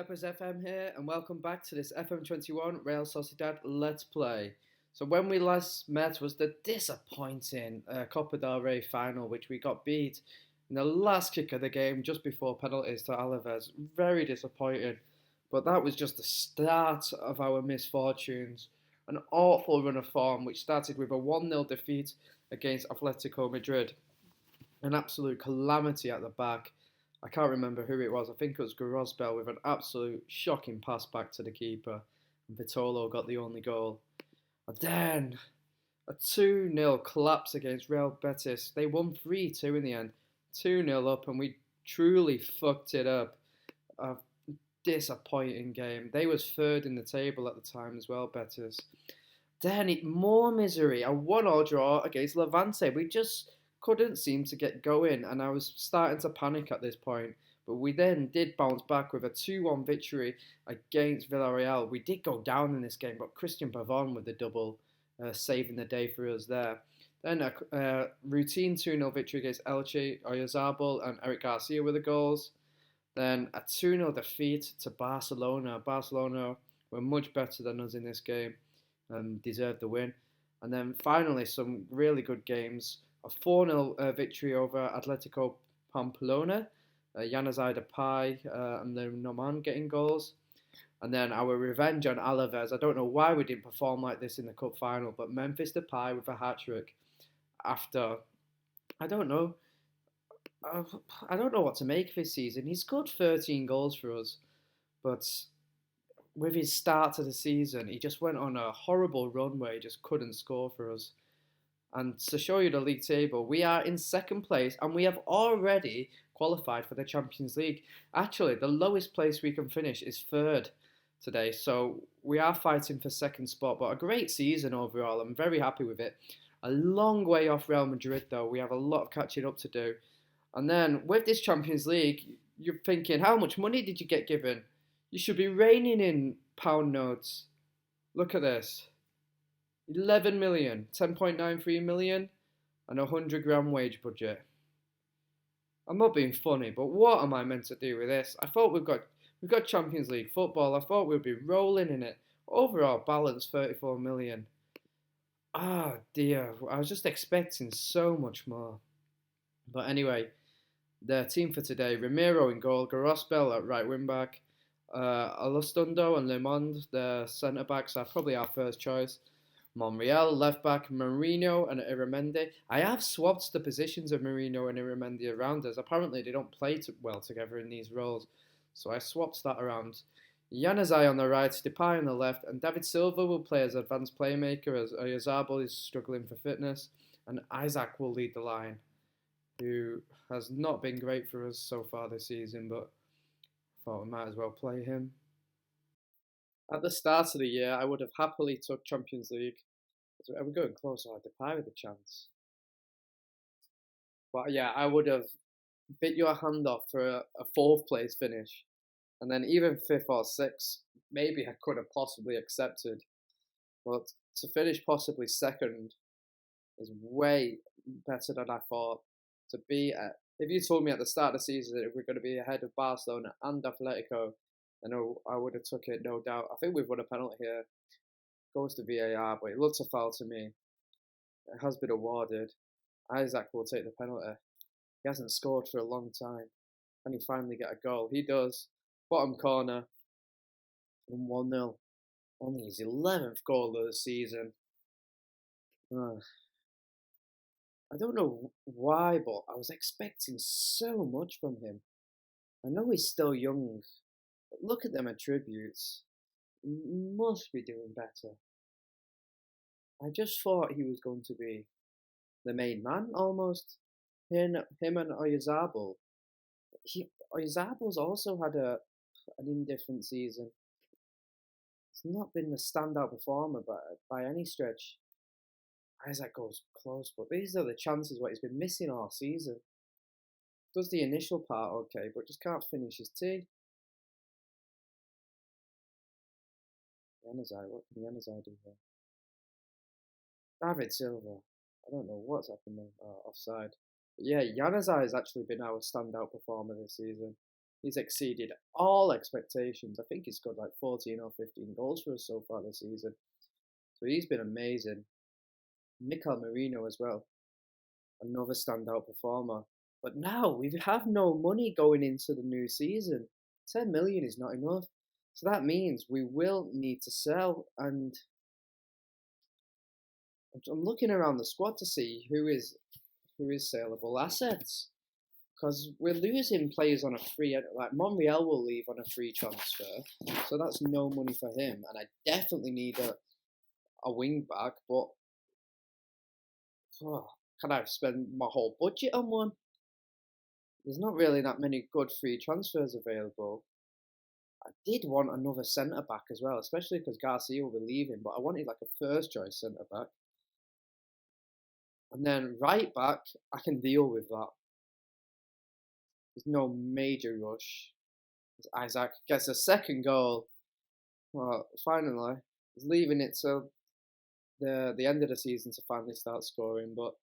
Peppers FM here, and welcome back to this FM21 Real Sociedad Let's Play. So when we last met was the disappointing Copa del Rey final, which we got beat in the last kick of the game just before penalties to Alaves. Very disappointing, but that was just the start of our misfortunes. An awful run of form, which started with a 1-0 defeat against Atletico Madrid. An absolute calamity at the back. I can't remember who it was. I think it was Grosbell with an absolute shocking pass back to the keeper. And Vitolo got the only goal. And then a 2-0 collapse against Real Betis. They won 3-2 in the end. 2-0 up, and we truly fucked it up. A disappointing game. They was third in the table at the time as well, Betis. Then more misery. A 1-1 draw against Levante. We just couldn't seem to get going, and I was starting to panic at this point. But we then did bounce back with a 2-1 victory against Villarreal. We did go down in this game, but Christian Pavon with the double, saving the day for us there. Then a routine 2-0 victory against Elche, Oyazabal and Eric Garcia were the goals. Then a 2-0 defeat to Barcelona. Barcelona were much better than us in this game and deserved the win. And then finally some really good games. A 4-0 victory over Atletico Pamplona. Januzaj Depay and Noman getting goals. And then our revenge on Alaves. I don't know why we didn't perform like this in the cup final, but Memphis Depay with a hat-trick after, I don't know, I don't know what to make of his season. He scored 13 goals for us, but with his start to the season, he just went on a horrible run where he just couldn't score for us. And to show you the league table, we are in second place and we have already qualified for the Champions League. Actually, the lowest place we can finish is third today. So we are fighting for second spot, but a great season overall. I'm very happy with it. A long way off Real Madrid though. We have a lot of catching up to do. And then with this Champions League, you're thinking, how much money did you get given? You should be raining in pound notes. Look at this. 11 million, 10.93 million, and a 100 grand wage budget. I'm not being funny, but what am I meant to do with this? I thought we've got Champions League football. I thought we'd be rolling in it. Overall balance 34 million. Ah dear, I was just expecting so much more. But anyway, the team for today: Ramiro in goal, Garosbel at right wing back, Alostundo and Le Monde, the centre backs, are probably our first choice. Monreal, left back, Marino and Iramendi. I have swapped the positions of Marino and Iramendi around us. Apparently they don't play well together in these roles. So I swapped that around. Januzaj on the right, Depay on the left, and David Silva will play as advanced playmaker as Oyazabal is struggling for fitness. And Isaac will lead the line, who has not been great for us so far this season, but I thought we might as well play him. At the start of the year, I would have happily took Champions League. Are we going closer? Depay with a chance. But yeah, I would have bit your hand off for a fourth place finish. And then even fifth or sixth, maybe I could have possibly accepted. But to finish possibly second is way better than I thought. To be at, if you told me at the start of the season that we're going to be ahead of Barcelona and Atletico, I would have took it, no doubt. I think we've won a penalty here. Goes to VAR, but it looks a foul to me. It has been awarded. Isaac will take the penalty. He hasn't scored for a long time. Can he finally get a goal? He does. Bottom corner. And 1-0. Only his 11th goal of the season. I don't know why, but I was expecting so much from him. I know he's still young, but look at them attributes. He must be doing better. I just thought he was going to be the main man almost. Him and Oyazabal. Oyazabal's also had an indifferent season. He's not been the standout performer by any stretch. Isaac goes close, but these are the chances what he's been missing all season. Does the initial part okay, but just can't finish his tee. Januzaj, what can Januzaj do here? David Silva. I don't know what's happening. Offside. But yeah, Januzaj has actually been our standout performer this season. He's exceeded all expectations. I think he's scored like 14 or 15 goals for us so far this season. So he's been amazing. Mikel Merino as well, another standout performer. But now we have no money going into the new season. 10 million is not enough. So that means we will need to sell. And I'm looking around the squad to see who is saleable assets. Because we're losing players on a free, like Monreal will leave on a free transfer, so that's no money for him. And I definitely need a wing back, but can I spend my whole budget on one? There's not really that many good free transfers available. I did want another centre back as well, especially because Garcia will be leaving, but I wanted like a first choice centre back. And then right back, I can deal with that. There's no major rush. Isaac gets a second goal. Well, finally, he's leaving it till the end of the season to finally start scoring, but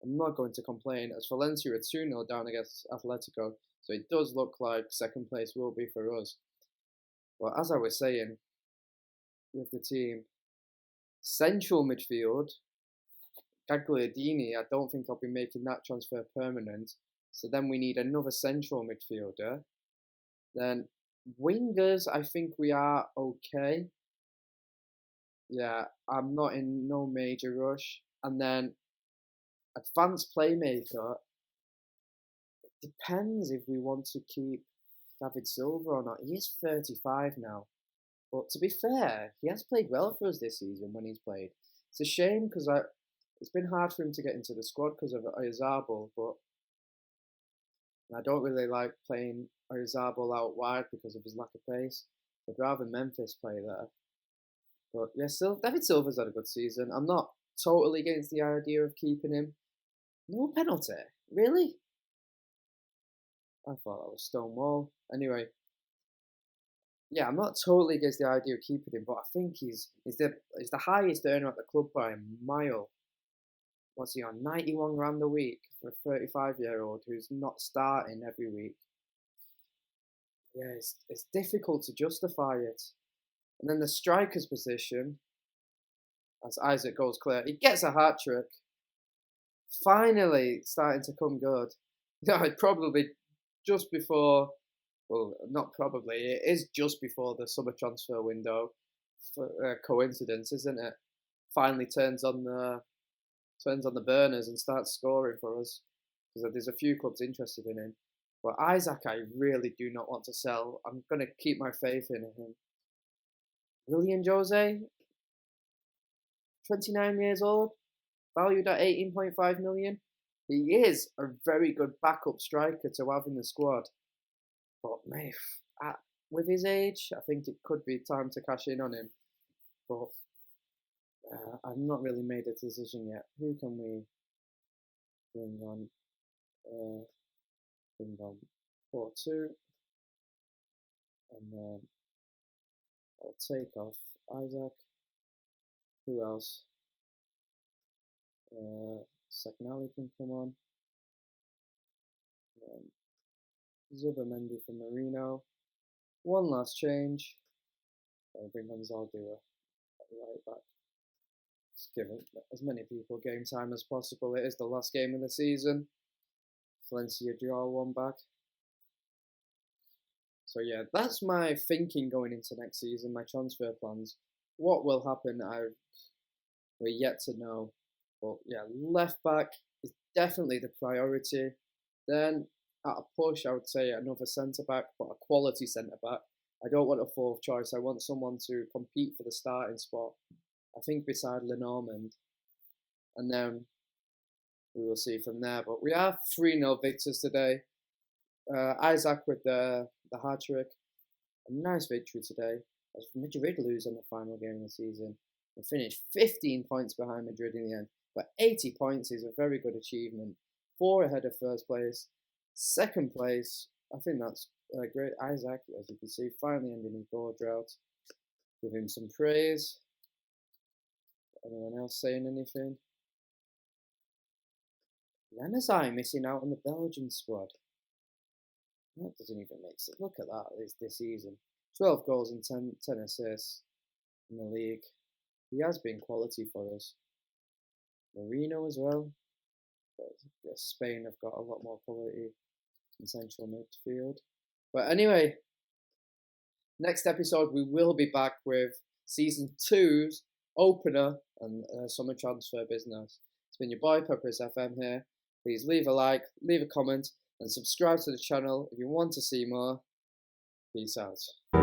I'm not going to complain, as Valencia are 2-0 down against Atletico, so it does look like second place will be for us. But as I was saying, with the team, central midfield, Gagliardini, I don't think I'll be making that transfer permanent, so then we need another central midfielder. Then wingers, I think we are okay. Yeah, I'm not in no major rush. And then advanced playmaker, depends if we want to keep David Silva or not. He is 35 now. But to be fair, he has played well for us this season when he's played. It's a shame because it's been hard for him to get into the squad because of Oyarzabal, but I don't really like playing Oyarzabal out wide because of his lack of pace. I'd rather Memphis play there. But yeah, still, David Silva's had a good season. I'm not totally against the idea of keeping him. No penalty? Really? I thought that was Stonewall. Anyway, yeah, I'm not totally against the idea of keeping him, but I think he's the highest earner at the club by a mile. What's he on? 91 grand a week for a 35-year-old who's not starting every week. Yeah, it's difficult to justify it. And then the striker's position, as Isaac goes clear, he gets a hat trick. Finally starting to come good. Yeah, probably just before, well, not probably, it is just before the summer transfer window. Coincidence, isn't it? Finally turns on the burners and starts scoring for us. Because there's a few clubs interested in him. But Isaac, I really do not want to sell. I'm going to keep my faith in him. William Jose, 29 years old, valued at 18.5 million. He is a very good backup striker to have in the squad. But mate, with his age, I think it could be time to cash in on him. But I've not really made a decision yet. Who can we bring on? Bring on 4-2. And then I'll take off Isaac. Who else? Sagnali can come on. Zubamendi for Marino. One last change. I'll bring on Zaldua right back. Just give as many people game time as possible. It is the last game of the season. Valencia draw one back. So yeah, that's my thinking going into next season, my transfer plans. What will happen, we're yet to know. But yeah, left back is definitely the priority. Then at a push, I would say another centre back, but a quality centre back. I don't want a fourth choice. I want someone to compete for the starting spot. I think beside Lenormand. And then we will see from there. But we are 3-0 victors today. Isaac with the hat trick. A nice victory today. As Madrid lose on the final game of the season. We finished 15 points behind Madrid in the end. But 80 points is a very good achievement. 4 ahead of first place. Second place, I think that's great. Isaac, as you can see, finally ending his goal drought. Give him some praise. Anyone else saying anything? Januzaj missing out on the Belgian squad. That doesn't even make sense. Look at that this season. 12 goals and 10 assists in the league. He has been quality for us. Marino as well. But Spain have got a lot more quality in central midfield. But anyway, next episode we will be back with season 2's opener and summer transfer business. It's been your boy Peppers FM here. Please leave a like, leave a comment, and subscribe to the channel if you want to see more. Peace out.